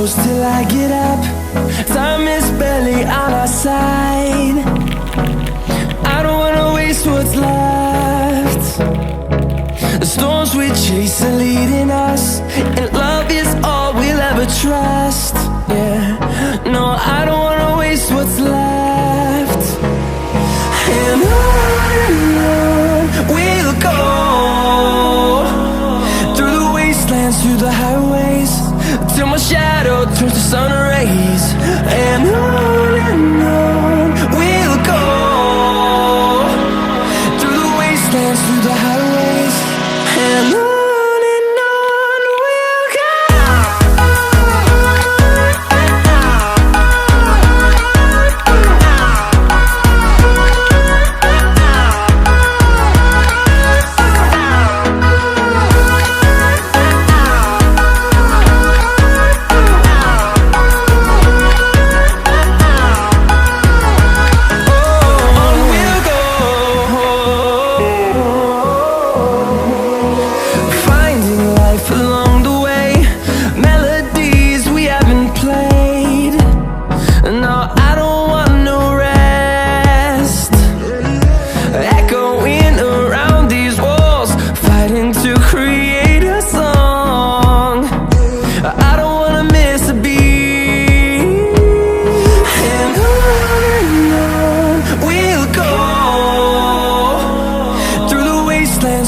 close till I get up. Time is barely on our side. I don't wanna waste what's left. The storms we chase are leading us, and love is all we'll ever trust. Yeah, no, I don't wanna waste what's left. And on we'll go, through the wastelands, through the highways, till my shadow turns to sun rays. And on we'll go, through the wastelands, through the highways, and on we'll go.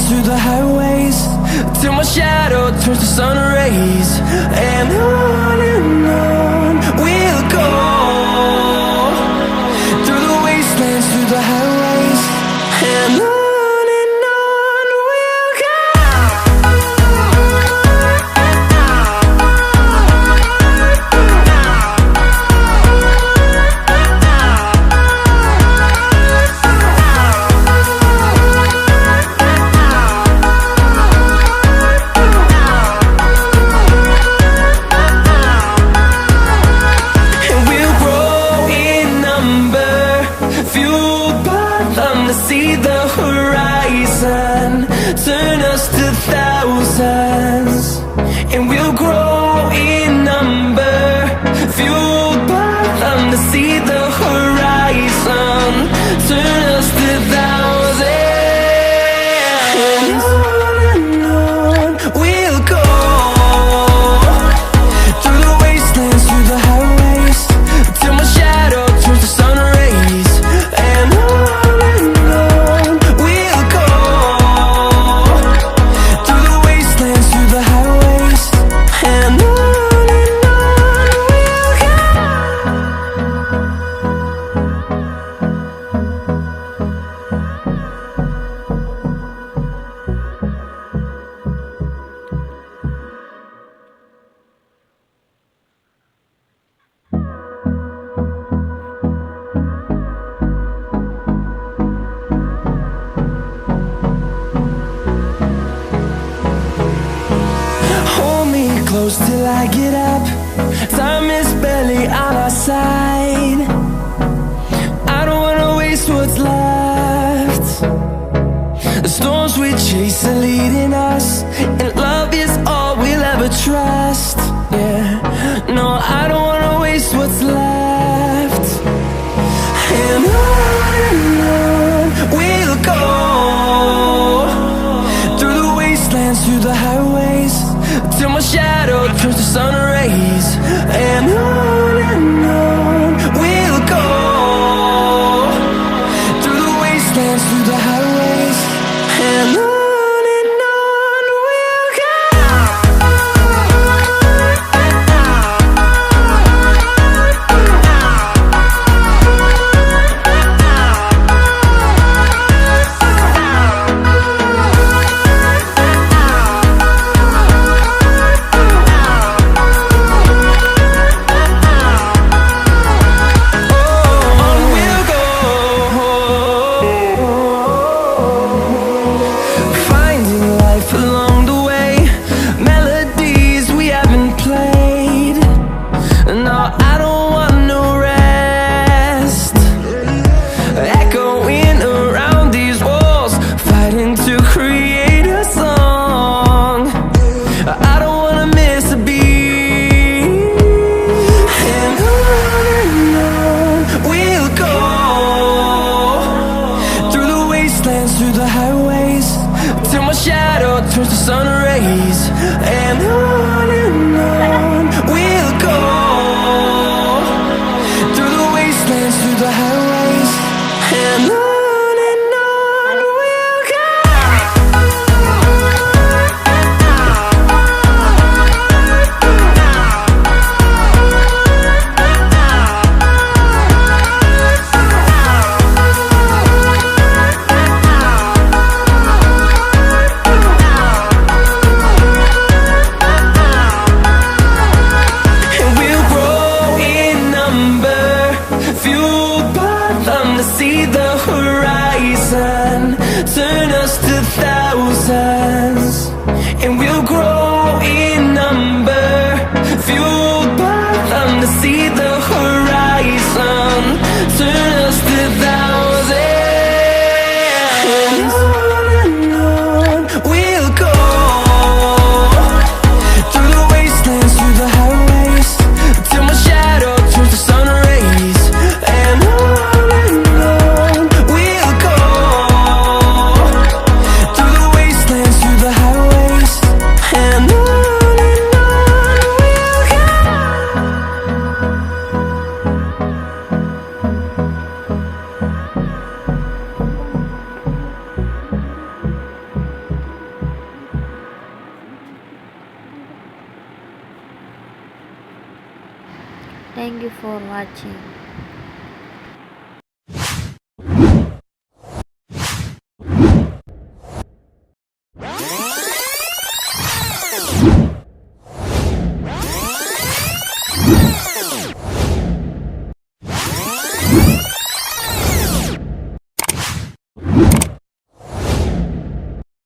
Through the highways, till my shadow turns to sun rays. And on we'll go, through the wastelands, through the highways, and on we'll go. See the horizon, turn us to thousands, and we'll grow in number, fueled by them. To see the horizon, turn us to thousands, and on we'll go, through the wastelands, through the highways, till my shadow turns to sun rays. And close till I get up. Time is barely on our side. I don't wanna waste what's left. The storms we chase are leading us, and love is all we'll ever trust. Yeah, no, I don't wanna waste what's left. And on we'll go, through the wastelands, through the highways, till my shadow turns to sun rays. And on we'll go, through the wastelands, through the highways, and on we'll go. Thank you for watching.